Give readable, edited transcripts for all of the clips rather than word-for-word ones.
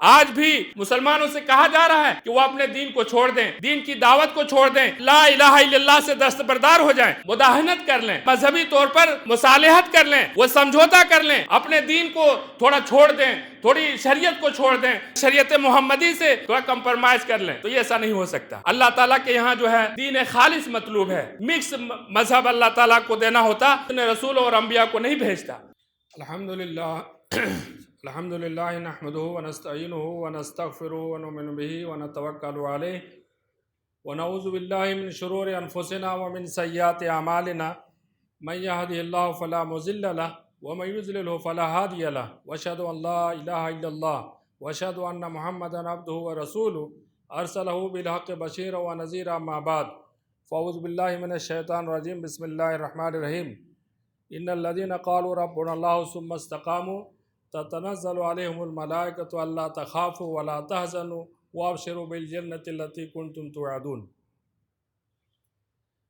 آج بھی مسلمانوں سے کہا جا رہا ہے کہ وہ اپنے دین کو چھوڑ دیں، دین کی دعوت کو چھوڑ دیں، لا الہ الا اللہ سے دستبردار ہو جائیں، مداہنت کر لیں، مذہبی طور پر مصالحت کر لیں، وہ سمجھوتا کر لیں، اپنے دین کو تھوڑا چھوڑ دیں، تھوڑی شریعت کو چھوڑ دیں، شریعت محمدی سے تھوڑا کمپرمائز کر لیں، تو یہ ایسا نہیں ہو سکتا۔ اللہ تعالیٰ کے یہاں جو ہے دین خالص مطلوب ہے، مکس مذہب اللہ تعالیٰ کو دینا ہوتا تو رسول اور انبیاء کو نہیں بھیجتا۔ الحمدللہ الحمدللہ نحمدہ ونستعینہ ونستغفرہ ونؤمن بہ ونتوکل علیہ ونعوذ باللہ من شرور انفسنا ومن سیئات اعمالنا من یہدہ اللہ فلا مضل لہ ومن یضلل فلا ہادی لہ واشہد ان لا الہ الا اللہ واشہد ان محمدا عبدہ ورسولہ ارسلہ بالحق بشیرا ونذیرا اما بعد فاعوذ باللہ من الشیطان الرجیم بسم اللہ الرحمن الرحیم ان الذین قالوا ربنا اللہ ثم استقاموا تتنزل علیہم الملائکۃ الا تخافوا ولا تحزنوا وابشروا بالجنۃ التی کنتم توعدون۔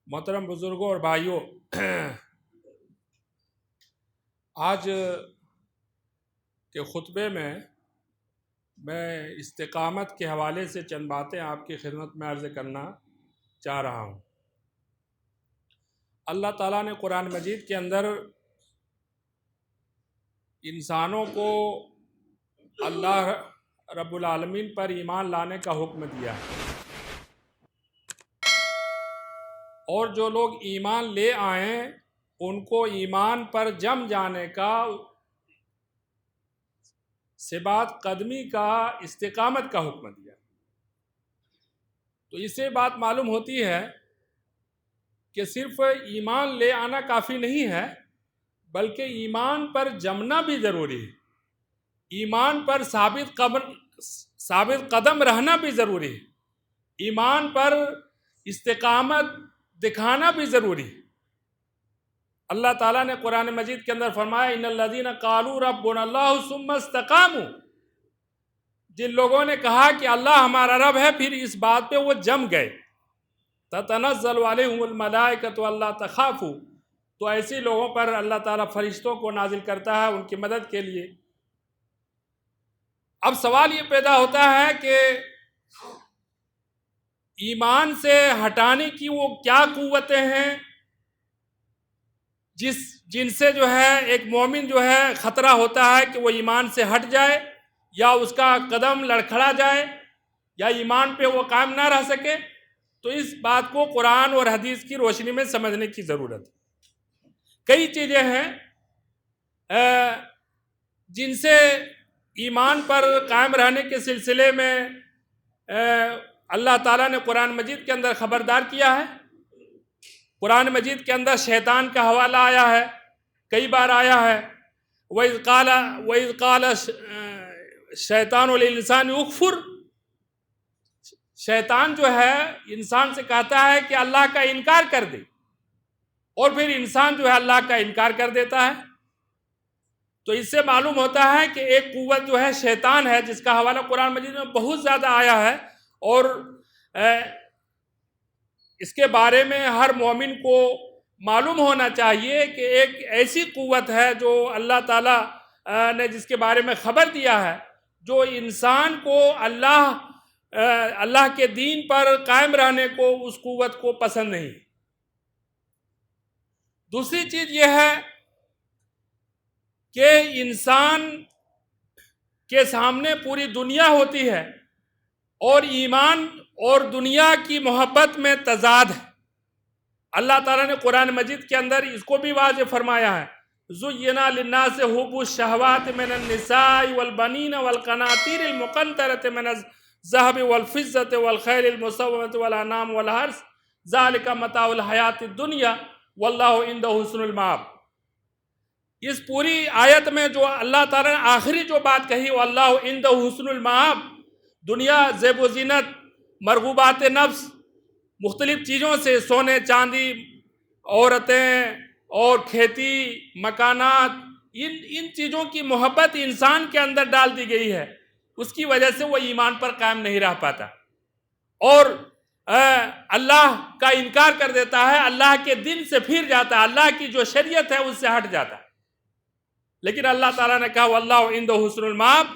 محترم بزرگوں اور بھائیوں، آج کے خطبے میں استقامت کے حوالے سے چند باتیں آپ کی خدمت میں عرض کرنا چاہ رہا ہوں۔ اللہ تعالیٰ نے قرآن مجید کے اندر انسانوں کو اللہ رب العالمین پر ایمان لانے کا حکم دیا ہے، اور جو لوگ ایمان لے آئیں ان کو ایمان پر جم جانے کا، ثبات قدمی کا، استقامت کا حکم دیا۔ تو اس سے بات معلوم ہوتی ہے کہ صرف ایمان لے آنا کافی نہیں ہے، بلکہ ایمان پر جمنا بھی ضروری ہے، ایمان پر ثابت قدم رہنا بھی ضروری ہے، ایمان پر استقامت دکھانا بھی ضروری ہے۔ اللہ تعالیٰ نے قرآن مجید کے اندر فرمایا ان الذین قالوا ربنا اللہ ثم استقاموا، جن لوگوں نے کہا کہ اللہ ہمارا رب ہے پھر اس بات پہ وہ جم گئے، تتنزل علیہم الملائکۃ الا تخافوا، تو ایسے لوگوں پر اللہ تعالیٰ فرشتوں کو نازل کرتا ہے ان کی مدد کے لیے۔ اب سوال یہ پیدا ہوتا ہے کہ ایمان سے ہٹانے کی وہ کیا قوتیں ہیں جن سے جو ہے ایک مومن جو ہے خطرہ ہوتا ہے کہ وہ ایمان سے ہٹ جائے، یا اس کا قدم لڑکھڑا جائے، یا ایمان پہ وہ قائم نہ رہ سکے۔ تو اس بات کو قرآن اور حدیث کی روشنی میں سمجھنے کی ضرورت ہے۔ کئی چیزیں ہیں جن سے ایمان پر قائم رہنے کے سلسلے میں اللہ تعالیٰ نے قرآن مجید کے اندر خبردار کیا ہے۔ قرآن مجید کے اندر شیطان کا حوالہ آیا ہے، کئی بار آیا ہے، وَإِذْ قَالَ الشَّيْطَانُ لِلْإِنسَانِ اُكْفُرْ، شیطان جو ہے انسان سے کہتا ہے کہ اللہ کا انکار کر دے، اور پھر انسان جو ہے اللہ کا انکار کر دیتا ہے۔ تو اس سے معلوم ہوتا ہے کہ ایک قوت جو ہے شیطان ہے، جس کا حوالہ قرآن مجید میں بہت زیادہ آیا ہے، اور اس کے بارے میں ہر مومن کو معلوم ہونا چاہیے کہ ایک ایسی قوت ہے جو اللہ تعالیٰ نے جس کے بارے میں خبر دیا ہے، جو انسان کو اللہ کے دین پر قائم رہنے کو، اس قوت کو پسند نہیں۔ دوسری چیز یہ ہے کہ انسان کے سامنے پوری دنیا ہوتی ہے، اور ایمان اور دنیا کی محبت میں تضاد ہے۔ اللہ تعالیٰ نے قرآن مجید کے اندر اس کو بھی واضح فرمایا ہے، زُيِّنَ لِلنَّاسِ حُبُّ الشَّهَوَاتِ مِنَ النِّسَاءِ وَالْبَنِينَ وَالْقَنَاطِيرِ الْمُقَنطَرَةِ مِنَ الذَّهَبِ وَالْفِضَّةِ وَالْخَيْلِ الْمُسَوَّمَةِ وَالْأَنْعَامِ وَالْحَرْثِ ذَلِكَ مَتَاعُ الْحَيَاةِ الدُّنْيَا وَاللَّهُ عِندَهُ حُسْنُ الْمَآبِ۔ اس پوری آیت میں جو اللہ تعالیٰ نے آخری جو بات کہی، وَاللَّهُ عِندَهُ حُسْنُ الْمَآبِ، دنیا زیب و زینت، مرغوبات نفس، مختلف چیزوں سے، سونے چاندی، عورتیں اور کھیتی، مکانات، ان چیزوں کی محبت انسان کے اندر ڈال دی گئی ہے، اس کی وجہ سے وہ ایمان پر قائم نہیں رہ پاتا، اور اللہ کا انکار کر دیتا ہے، اللہ کے دین سے پھر جاتا ہے، اللہ کی جو شریعت ہے اس سے ہٹ جاتا ہے۔ لیکن اللہ تعالیٰ نے کہا واللہ عنده حسن المآب،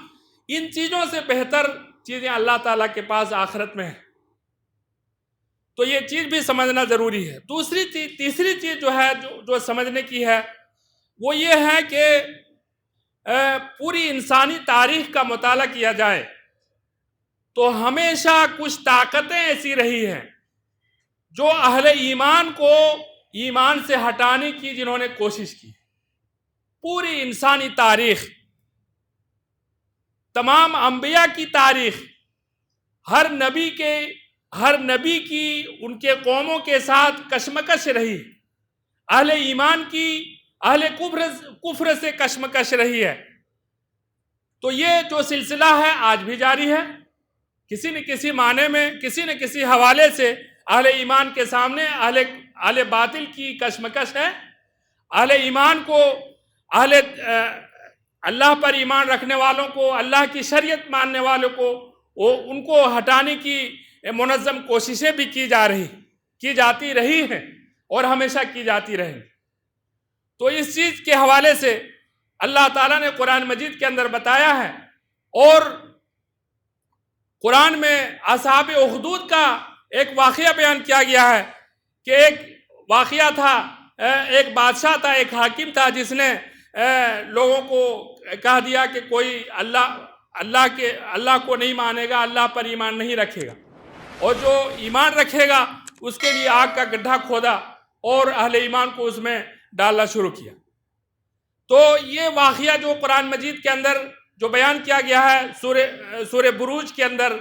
ان چیزوں سے بہتر چیزیں اللہ تعالیٰ کے پاس آخرت میں ہیں، تو یہ چیز بھی سمجھنا ضروری ہے۔ تیسری چیز جو ہے جو سمجھنے کی ہے وہ یہ ہے کہ پوری انسانی تاریخ کا مطالعہ کیا جائے تو ہمیشہ کچھ طاقتیں ایسی رہی ہیں جو اہل ایمان کو ایمان سے ہٹانے کی جنہوں نے کوشش کی۔ پوری انسانی تاریخ، تمام انبیاء کی تاریخ، ہر نبی کی ان کے قوموں کے ساتھ کشمکش رہی، اہل ایمان کی اہل کفر سے کشمکش رہی ہے۔ تو یہ جو سلسلہ ہے آج بھی جاری ہے، کسی نہ کسی معنی میں، کسی نہ کسی حوالے سے اہل ایمان کے سامنے اہل باطل کی کشمکش ہے۔ اہل ایمان کو، اللہ پر ایمان رکھنے والوں کو، اللہ کی شریعت ماننے والوں کو، ان کو ہٹانے کی منظم کوششیں بھی کی جاتی رہی ہیں اور ہمیشہ کی جاتی رہیں۔ تو اس چیز کے حوالے سے اللہ تعالیٰ نے قرآن مجید کے اندر بتایا ہے، اور قرآن میں اصحاب اخدود کا ایک واقعہ بیان کیا گیا ہے کہ ایک واقعہ تھا، ایک بادشاہ تھا، ایک حاکم تھا جس نے لوگوں کو کہہ دیا کہ کوئی اللہ کو نہیں مانے گا، اللہ پر ایمان نہیں رکھے گا، اور جو ایمان رکھے گا اس کے لیے آگ کا گڈھا کھودا اور اہل ایمان کو اس میں ڈالنا شروع کیا۔ تو یہ واقعہ جو قرآن مجید کے اندر جو بیان کیا گیا ہے سورہ بروج کے اندر،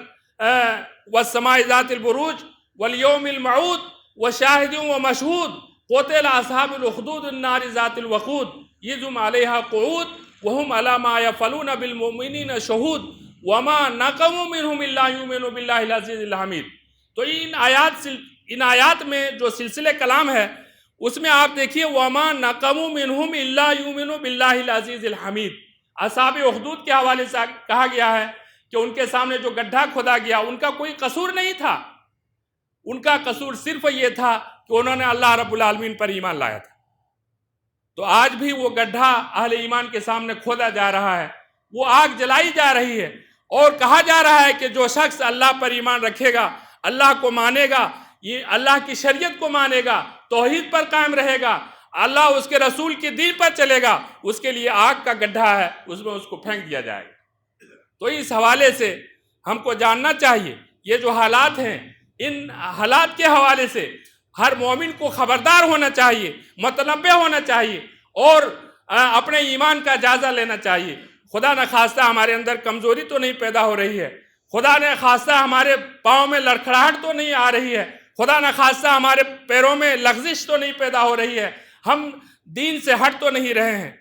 والسماء ذات البروج والیوم الموعود وشاہد ومشہود قتل اصحاب الاخدود النار ذات الوقود اذ هم علیہا قعود وهم علی ما یفعلون بالمؤمنین شہود وما نقموا منهم الا یؤمنوا باللہ العزیز الحمید۔ تو ان آیات میں جو سلسلے کلام ہے اس میں آپ دیکھیے وما نقموا منهم الا یؤمنوا باللہ العزیز الحمید۔ اصحاب اخدود کے حوالے سے کہا گیا ہے کہ ان کے سامنے جو گڈھا کھودا گیا ان کا کوئی قصور نہیں تھا، ان کا قصور صرف یہ تھا کہ انہوں نے اللہ رب العالمین پر ایمان لایا تھا۔ تو آج بھی وہ گڈھا اہل ایمان کے سامنے کھودا جا رہا ہے، وہ آگ جلائی جا رہی ہے، اور کہا جا رہا ہے کہ جو شخص اللہ پر ایمان رکھے گا، اللہ کو مانے گا، یہ اللہ کی شریعت کو مانے گا، توحید پر قائم رہے گا، اللہ اس کے رسول کے دین پر چلے گا، اس کے لیے آگ کا گڈھا ہے، اس میں اس کو پھینک دیا جائے گا۔ تو اس حوالے سے ہم کو جاننا چاہیے یہ جو حالات ہیں، ان حالات کے حوالے سے ہر مومن کو خبردار ہونا چاہیے، متنبہ ہونا چاہیے، اور اپنے ایمان کا جائزہ لینا چاہیے۔ خدا نخواستہ ہمارے اندر کمزوری تو نہیں پیدا ہو رہی ہے، خدا نخواستہ ہمارے پاؤں میں لڑکھڑاہٹ تو نہیں آ رہی ہے، خدا نخواستہ ہمارے پیروں میں لغزش تو نہیں پیدا ہو رہی ہے، ہم دین سے ہٹ تو نہیں رہے ہیں۔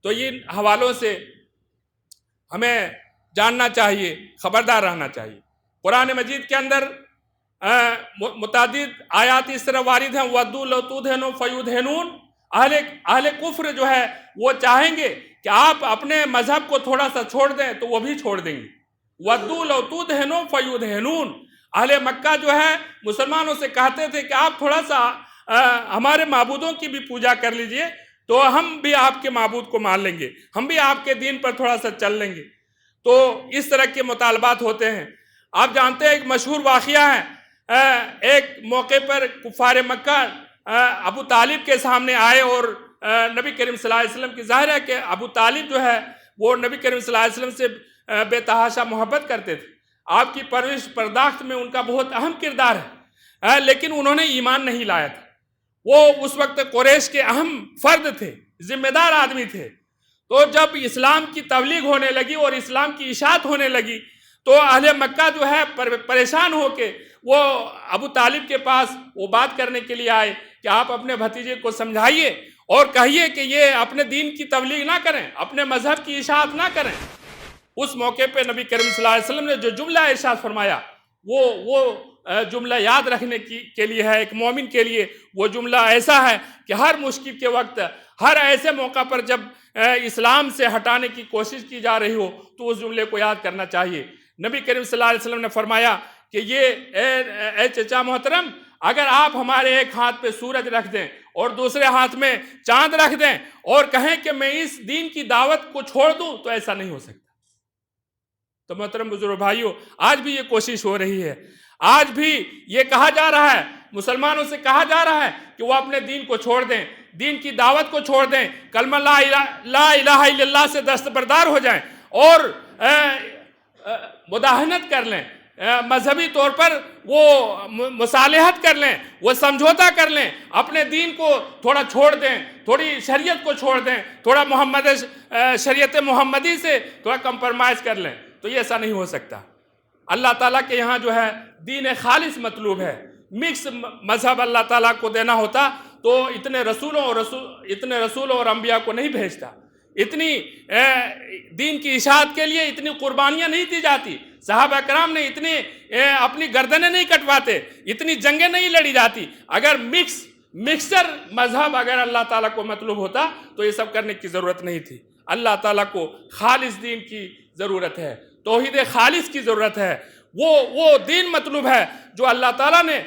تو ان حوالوں سے ہمیں جاننا چاہیے، خبردار رہنا چاہیے۔ قرآن مجید کے اندر متعدد آیات اس طرح وارد ہیں، وَدُّوا لَوْ تُدْهِنُوا فَيُدْهِنُونَ۔ اہل کفر جو ہے وہ چاہیں گے کہ آپ اپنے مذہب کو تھوڑا سا چھوڑ دیں تو وہ بھی چھوڑ دیں گے۔ وَدُّوا لَوْ تُدْهِنُوا فَيُدْهِنُونَ۔ اہل مکہ جو ہے مسلمانوں سے کہتے تھے کہ آپ تھوڑا سا ہمارے معبودوں کی بھی پوجا کر لیجئے تو ہم بھی آپ کے معبود کو مان لیں گے، ہم بھی آپ کے دین پر تھوڑا سا چل لیں گے۔ تو اس طرح کے مطالبات ہوتے ہیں۔ آپ جانتے ہیں ایک مشہور واقعہ ہے، ایک موقع پر کفار مکہ ابو طالب کے سامنے آئے، اور نبی کریم صلی اللہ علیہ وسلم کی ظاہر ہے کہ ابو طالب جو ہے وہ نبی کریم صلی اللہ علیہ وسلم سے بے تحاشا محبت کرتے تھے، آپ کی پرورش پرداخت میں ان کا بہت اہم کردار ہے، لیکن انہوں نے ایمان نہیں لایا تھا۔ وہ اس وقت قریش کے اہم فرد تھے، ذمہ دار آدمی تھے۔ تو جب اسلام کی تبلیغ ہونے لگی اور اسلام کی اشاعت ہونے لگی تو اہل مکہ جو ہے پریشان ہو کے وہ ابو طالب کے پاس وہ بات کرنے کے لیے آئے کہ آپ اپنے بھتیجے کو سمجھائیے اور کہیے کہ یہ اپنے دین کی تبلیغ نہ کریں، اپنے مذہب کی اشاعت نہ کریں۔ اس موقع پہ نبی کریم صلی اللہ علیہ وسلم نے جو جملہ ارشاد فرمایا وہ جملہ یاد رکھنے کے لیے ہے، ایک مومن کے لیے وہ جملہ ایسا ہے کہ ہر مشکل کے وقت، ہر ایسے موقع پر جب اسلام سے ہٹانے کی کوشش کی جا رہی ہو تو اس جملے کو یاد کرنا چاہیے۔ نبی کریم صلی اللہ علیہ وسلم نے فرمایا کہ یہ اے چچا محترم، اگر آپ ہمارے ایک ہاتھ پہ سورج رکھ دیں اور دوسرے ہاتھ میں چاند رکھ دیں اور کہیں کہ میں اس دین کی دعوت کو چھوڑ دوں تو ایسا نہیں ہو سکتا۔ تو محترم بزرگ بھائیوں، آج بھی یہ کوشش ہو رہی ہے، آج بھی یہ کہا جا رہا ہے، مسلمانوں سے کہا جا رہا ہے کہ وہ اپنے دین کو چھوڑ دیں، دین کی دعوت کو چھوڑ دیں، کلمہ لا الہ الا اللہ سے دستبردار ہو جائیں اور مداہنت کر لیں، مذہبی طور پر وہ مصالحت کر لیں، وہ سمجھوتا کر لیں، اپنے دین کو تھوڑا چھوڑ دیں، تھوڑی شریعت کو چھوڑ دیں، تھوڑا شریعت محمدی سے تھوڑا کمپرمائز کر لیں، تو یہ ایسا نہیں ہو سکتا۔ اللہ تعالیٰ کے یہاں جو ہے دین خالص مطلوب ہے۔ مکس مذہب اللہ تعالیٰ کو دینا ہوتا تو اتنے رسولوں اور انبیاء کو نہیں بھیجتا، اتنی دین کی اشاعت کے لیے اتنی قربانیاں نہیں دی جاتی، صحابہ کرام نے اتنی اپنی گردنیں نہیں کٹواتے، اتنی جنگیں نہیں لڑی جاتی۔ اگر مکسچر مذہب اگر اللہ تعالیٰ کو مطلوب ہوتا تو یہ سب کرنے کی ضرورت نہیں تھی۔ اللہ تعالیٰ کو خالص دین کی ضرورت ہے، توحید خالص کی ضرورت ہے، وہ دین مطلوب ہے جو اللہ تعالیٰ نے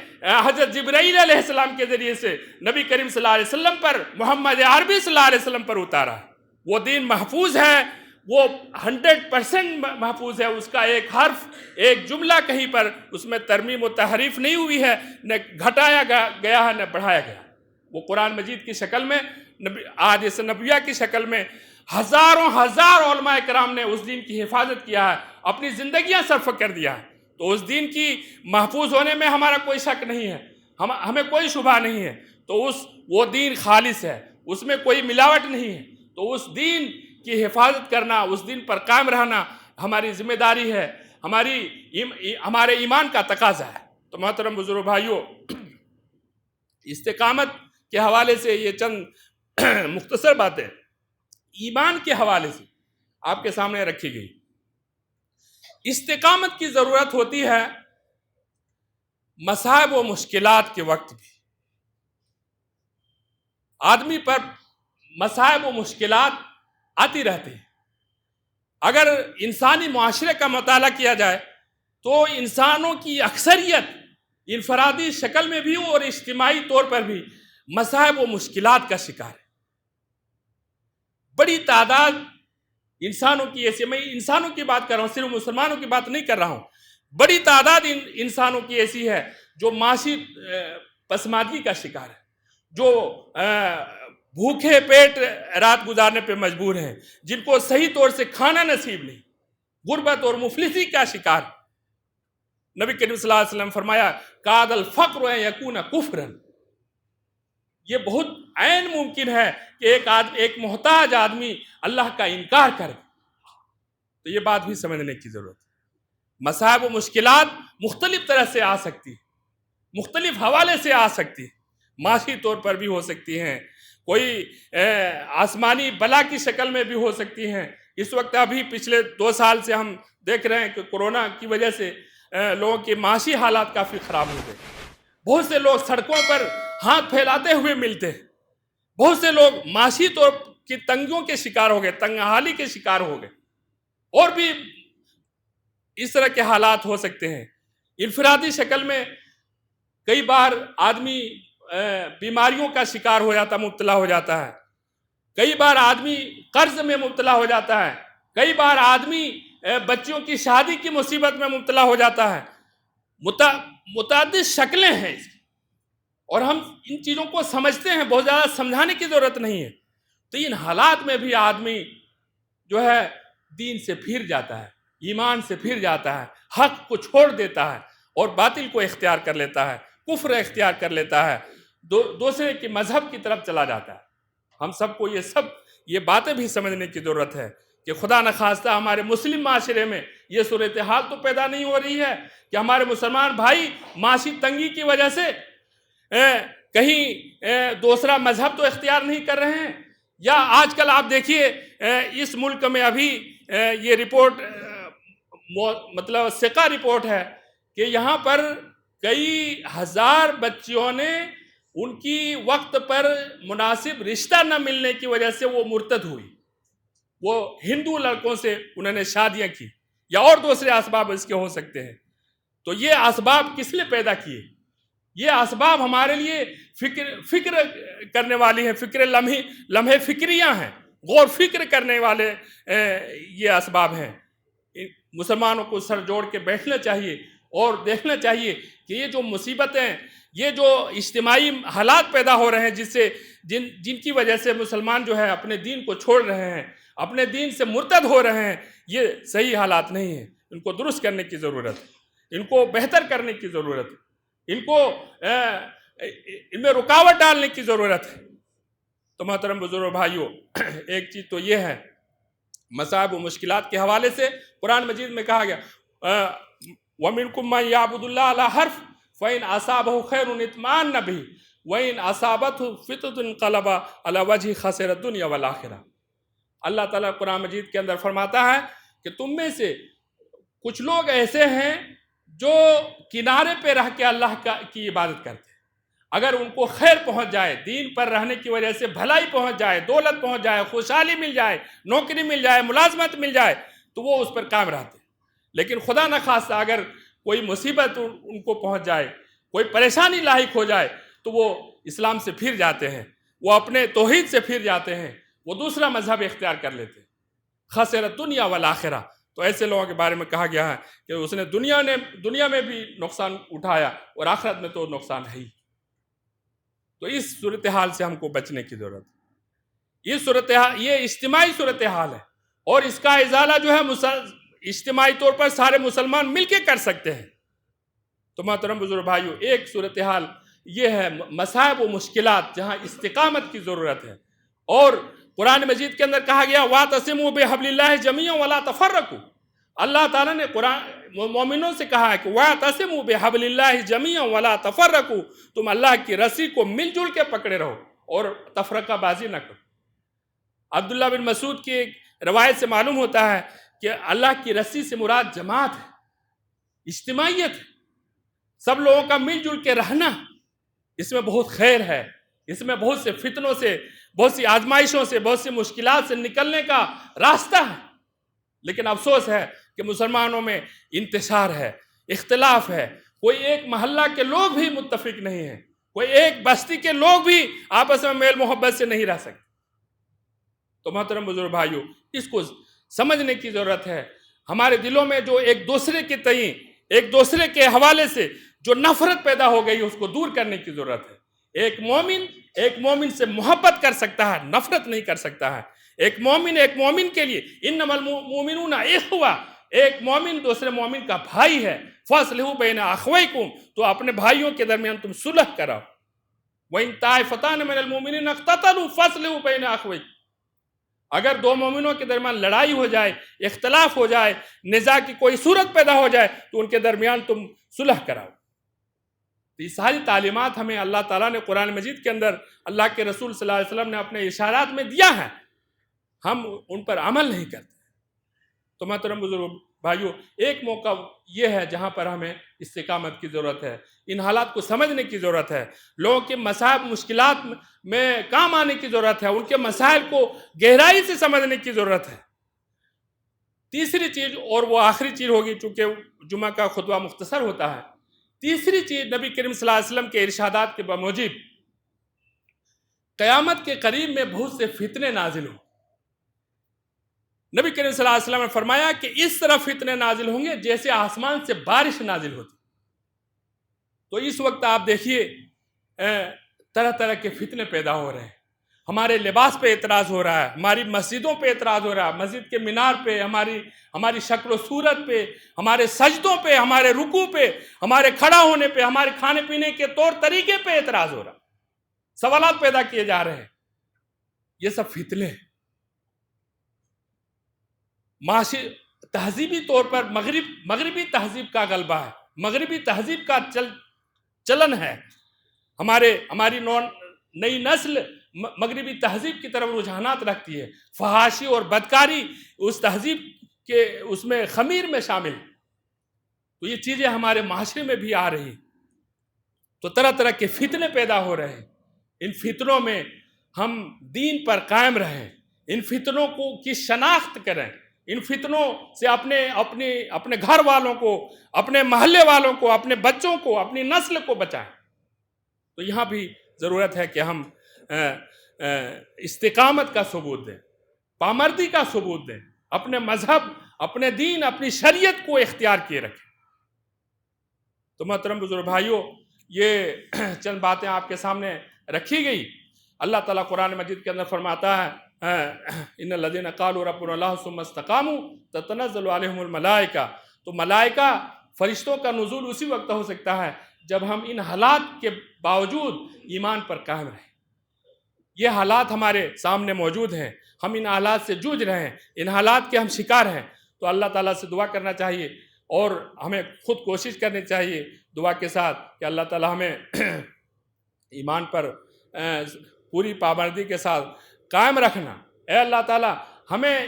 حضرت جبرائیل علیہ السلام کے ذریعے سے نبی کریم صلی اللہ علیہ وسلم پر، محمد عربی صلی اللہ علیہ وسلم پر اتارا ہے۔ وہ دین محفوظ ہے، وہ 100% محفوظ ہے، اس کا ایک حرف ایک جملہ کہیں پر اس میں ترمیم و تحریف نہیں ہوئی ہے، نہ گھٹایا گیا ہے نہ بڑھایا گیا۔ وہ قرآن مجید کی شکل میں، احادیث نبویہ کی شکل میں ہزاروں علماء کرام نے اس دین کی حفاظت کیا ہے، اپنی زندگیاں صرف کر دیا ہے۔ تو اس دین کی محفوظ ہونے میں ہمارا کوئی شک نہیں ہے، ہمیں کوئی شبہ نہیں ہے۔ تو وہ دین خالص ہے، اس میں کوئی ملاوٹ نہیں ہے۔ تو اس دین کی حفاظت کرنا، اس دین پر قائم رہنا ہماری ذمہ داری ہے، ہمارے ایمان کا تقاضا ہے۔ تو محترم بزرگ بھائیوں، استقامت کے حوالے سے یہ چند مختصر باتیں ایمان کے حوالے سے آپ کے سامنے رکھی گئی۔ استقامت کی ضرورت ہوتی ہے مصائب و مشکلات کے وقت بھی۔ آدمی پر مصائب و مشکلات آتی رہتے ہیں۔ اگر انسانی معاشرے کا مطالعہ کیا جائے تو انسانوں کی اکثریت انفرادی شکل میں بھی اور اجتماعی طور پر بھی مصائب و مشکلات کا شکار ہے۔ بڑی تعداد انسانوں کی ایسی، میں انسانوں کی بات کر رہا ہوں، صرف مسلمانوں کی بات نہیں کر رہا ہوں، بڑی تعداد انسانوں کی ایسی ہے جو معاشی پسماندگی کا شکار ہے، جو بھوکے پیٹ رات گزارنے پہ مجبور ہیں، جن کو صحیح طور سے کھانا نصیب نہیں، غربت اور مفلسی کا شکار۔ نبی کریم صلی اللہ علیہ وسلم فرمایا کاد الفقر ان یکون کفرا، یہ بہت عین ممکن ہے کہ ایک محتاج آدمی اللہ کا انکار کرے۔ تو یہ بات بھی سمجھنے کی ضرورت ہے۔ مصائب و مشکلات مختلف طرح سے آ سکتی، مختلف حوالے سے آ سکتی، معاشی طور پر بھی ہو سکتی ہیں، کوئی آسمانی بلا کی شکل میں بھی ہو سکتی ہیں۔ اس وقت ابھی پچھلے 2 سال سے ہم دیکھ رہے ہیں کہ کورونا کی وجہ سے لوگوں کے معاشی حالات کافی خراب ہو گئے۔ بہت سے لوگ سڑکوں پر ہاتھ پھیلاتے ہوئے ملتے ہیں، بہت سے لوگ معاشی طور کی تنگیوں کے شکار ہو گئے، تنگ حالی کے شکار ہو گئے، اور بھی اس طرح کے حالات ہو سکتے ہیں۔ انفرادی شکل میں کئی بار آدمی بیماریوں کا شکار ہو جاتا، مبتلا ہو جاتا ہے، کئی بار آدمی قرض میں مبتلا ہو جاتا ہے، کئی بار آدمی بچوں کی شادی کی مصیبت میں مبتلا ہو جاتا ہے۔ متعدد شکلیں ہیں اس کی، اور ہم ان چیزوں کو سمجھتے ہیں، بہت زیادہ سمجھانے کی ضرورت نہیں ہے۔ تو ان حالات میں بھی آدمی جو ہے دین سے پھر جاتا ہے، ایمان سے پھر جاتا ہے، حق کو چھوڑ دیتا ہے اور باطل کو اختیار کر لیتا ہے، کفر اختیار کر لیتا ہے، دوسرے کے مذہب کی طرف چلا جاتا ہے۔ ہم سب کو یہ باتیں بھی سمجھنے کی ضرورت ہے کہ خدا نخواستہ ہمارے مسلم معاشرے میں یہ صورتحال تو پیدا نہیں ہو رہی ہے کہ ہمارے مسلمان بھائی معاشی تنگی کی وجہ سے کہیں دوسرا مذہب تو اختیار نہیں کر رہے ہیں، یا آج کل آپ دیکھیے اس ملک میں ابھی یہ رپورٹ مطلب ثقہ رپورٹ ہے کہ یہاں پر کئی ہزار بچیوں نے ان کی وقت پر مناسب رشتہ نہ ملنے کی وجہ سے وہ مرتد ہوئی، وہ ہندو لڑکوں سے انہوں نے شادیاں کی، یا اور دوسرے اسباب اس کے ہو سکتے ہیں۔ تو یہ اسباب کس نے پیدا کیے؟ یہ اسباب ہمارے لیے فکر کرنے والی ہیں، فکر لمحے فکریاں ہیں، غور فکر کرنے والے یہ اسباب ہیں۔ مسلمانوں کو سر جوڑ کے بیٹھنا چاہیے اور دیکھنا چاہیے کہ یہ جو مصیبتیں، یہ جو اجتماعی حالات پیدا ہو رہے ہیں جس سے جن کی وجہ سے مسلمان جو ہے اپنے دین کو چھوڑ رہے ہیں، اپنے دین سے مرتد ہو رہے ہیں، یہ صحیح حالات نہیں ہیں. ان کو درست کرنے کی ضرورت ہے، ان کو بہتر کرنے کی ضرورت ہے، ان کو ان میں رکاوٹ ڈالنے کی ضرورت ہے. تو محترم بزرگ بھائیوں، ایک چیز تو یہ ہے مصائب و مشکلات کے حوالے سے قرآن مجید میں کہا گیا وَمِنْكُمْ مَنْ يَعْبُدُ اللَّهَ عَلَى حَرْفٍ فَإِنْ أَصَابَهُ خَيْرٌ اطْمَأَنَّ بِهِ وَإِنْ أَصَابَتْهُ فِتْنَةٌ انقلب عَلَى وَجْهِهِ خَسِرَ الدُّنْيَا وَالْآخِرَةَ. اللہ تعالیٰ قرآن مجید کے اندر فرماتا ہے کہ تم میں سے کچھ لوگ ایسے ہیں جو کنارے پہ رہ کے اللہ کی عبادت کرتے ہیں. اگر ان کو خیر پہنچ جائے، دین پر رہنے کی وجہ سے بھلائی پہنچ جائے، دولت پہنچ جائے، خوشحالی مل جائے، نوکری مل جائے، ملازمت مل جائے، تو وہ اس پر قائم رہتے ہیں. لیکن خدا نخواستہ اگر کوئی مصیبت ان کو پہنچ جائے، کوئی پریشانی لاحق ہو جائے، تو وہ اسلام سے پھر جاتے ہیں، وہ اپنے توحید سے پھر جاتے ہیں، وہ دوسرا مذہب اختیار کر لیتے ہیں. خسر الدنیا والآخرہ. تو ایسے لوگوں کے بارے میں کہا گیا ہے کہ اس نے دنیا میں بھی نقصان اٹھایا اور آخرت میں تو نقصان ہے ہی. تو اس صورتحال سے ہم کو بچنے کی ضرورت ہے. یہ صورتحال، یہ اجتماعی صورتحال ہے، اور اس کا ازالہ جو ہے اجتماعی طور پر سارے مسلمان مل کے کر سکتے ہیں. تو محترم بزرگ بھائیوں، ایک صورتحال یہ ہے مصائب و مشکلات جہاں استقامت کی ضرورت ہے. اور قرآن مجید کے اندر کہا گیا وَاعْتَصِمُوا بِحَبْلِ اللَّهِ جَمِيعًا وَلَا تَفَرَّقُوا. اللہ تعالیٰ نے مومنوں سے کہا ہے کہ وَاعْتَصِمُوا بِحَبْلِ اللَّهِ جَمِيعًا وَلَا تَفَرَّقُوا. تم اللہ کی رسی کو مل جل کے پکڑے رہو اور تفرقہ بازی نہ کرو. عبداللہ بن مسعود کی ایک روایت سے معلوم ہوتا ہے کہ اللہ کی رسی سے مراد جماعت ہے، اجتماعیت ہے، سب لوگوں کا مل جل کے رہنا. اس میں بہت خیر ہے، اس میں بہت سے فتنوں سے، بہت سی آزمائشوں سے، بہت سی مشکلات سے نکلنے کا راستہ ہے. لیکن افسوس ہے کہ مسلمانوں میں انتشار ہے، اختلاف ہے. کوئی ایک محلہ کے لوگ بھی متفق نہیں ہیں، کوئی ایک بستی کے لوگ بھی آپس میں میل محبت سے نہیں رہ سکتے. تو محترم بزرگ بھائیوں، اس کو سمجھنے کی ضرورت ہے. ہمارے دلوں میں جو ایک دوسرے کے تئیں، ایک دوسرے کے حوالے سے جو نفرت پیدا ہو گئی، اس کو دور کرنے کی ضرورت ہے. ایک مومن سے محبت کر سکتا ہے، نفرت نہیں کر سکتا ہے. ایک مومن کے لیے انما المؤمنون اخوہ، ایک مومن دوسرے مومن کا بھائی ہے. فاصلحوا بین اخویکم، تو اپنے بھائیوں کے درمیان تم صلح کراؤ. وَإِن طَائِفَتَانِ مِنَ الْمُؤْمِنِينَ اقْتَتَلُوا فَاصْلِحُوا بَيْنَ أَخَوَيْكُمْ. اگر دو مومنوں کے درمیان لڑائی ہو جائے، اختلاف ہو جائے، نزاع کی کوئی صورت پیدا ہو جائے، تو ان کے درمیان تم صلح کراؤ. یہ ساری تعلیمات ہمیں اللہ تعالیٰ نے قرآن مجید کے اندر، اللہ کے رسول صلی اللہ علیہ وسلم نے اپنے اشارات میں دیا ہے، ہم ان پر عمل نہیں کرتے. تو محترم بزرگ بھائیوں، ایک موقع یہ ہے جہاں پر ہمیں استقامت کی ضرورت ہے، ان حالات کو سمجھنے کی ضرورت ہے، لوگوں کے مسائل مشکلات میں کام آنے کی ضرورت ہے، ان کے مسائل کو گہرائی سے سمجھنے کی ضرورت ہے. تیسری چیز، اور وہ آخری چیز ہوگی چونکہ جمعہ کا خطبہ مختصر ہوتا ہے، تیسری چیز نبی کریم صلی اللہ علیہ وسلم کے ارشادات کے بموجب قیامت کے قریب میں بہت سے فتنے نازل ہوں. نبی کریم صلی اللہ علیہ وسلم نے فرمایا کہ اس طرح فتنے نازل ہوں گے جیسے آسمان سے بارش نازل ہوتی. تو اس وقت آپ دیکھیے طرح طرح کے فتنے پیدا ہو رہے ہیں. ہمارے لباس پہ اعتراض ہو رہا ہے، ہماری مسجدوں پہ اعتراض ہو رہا ہے، مسجد کے مینار پہ، ہماری شکل و صورت پہ، ہمارے سجدوں پہ، ہمارے رکوع پہ، ہمارے کھڑا ہونے پہ، ہمارے کھانے پینے کے طور طریقے پہ اعتراض ہو رہا ہے، سوالات پیدا کیے جا رہے ہیں. یہ سب فتنے ہیں. معاشی تہذیبی طور پر مغربی تہذیب کا غلبہ ہے، مغربی تہذیب کا چلن ہے. ہماری نئی نسل مغربی تہذیب کی طرف رجحانات رکھتی ہے. فحاشی اور بدکاری اس تہذیب کے اس میں خمیر میں شامل ہے. تو یہ چیزیں ہمارے معاشرے میں بھی آ رہی. تو طرح طرح کے فتنے پیدا ہو رہے ہیں. ان فتنوں میں ہم دین پر قائم رہیں، ان فتنوں کی شناخت کریں، ان فتنوں سے اپنے گھر والوں کو، اپنے محلے والوں کو، اپنے بچوں کو، اپنی نسل کو بچائیں. تو یہاں بھی ضرورت ہے کہ ہم استقامت کا ثبوت دیں، پامردی کا ثبوت دیں، اپنے مذہب، اپنے دین اپنی شریعت کو اختیار کیے رکھیں۔ تو محترم بزرگ بھائیوں، یہ چند باتیں آپ کے سامنے رکھی گئی۔ اللہ تعالیٰ قرآن مجید کے اندر فرماتا ہے ان الذین قالوا ربنا اللہ ثم استقاموا تتنزل علیہم الملائکہ، تو ملائکہ فرشتوں کا نزول اسی وقت ہو سکتا ہے جب ہم ان حالات کے باوجود ایمان پر قائم رہیں۔ یہ حالات ہمارے سامنے موجود ہیں، ہم ان حالات سے جوجھ رہے ہیں، ان حالات کے ہم شکار ہیں، تو اللہ تعالیٰ سے دعا کرنا چاہیے اور ہمیں خود کوشش کرنی چاہیے دعا کے ساتھ کہ اللہ تعالیٰ ہمیں ایمان پر پوری پابندی کے ساتھ قائم رکھنا۔ اے اللہ تعالیٰ ہمیں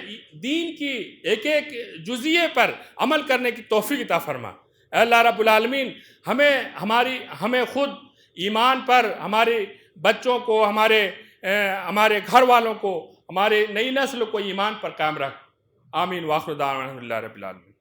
دین کی ایک ایک جزیے پر عمل کرنے کی توفیق عطا فرما۔ اے اللہ رب العالمین ہمیں خود ایمان پر، ہمارے بچوں کو، ہمارے گھر والوں کو، ہمارے نئی نسل کو ایمان پر قائم رکھ۔ آمین۔ وآخر دعوانا الحمدللہ رب العالمین۔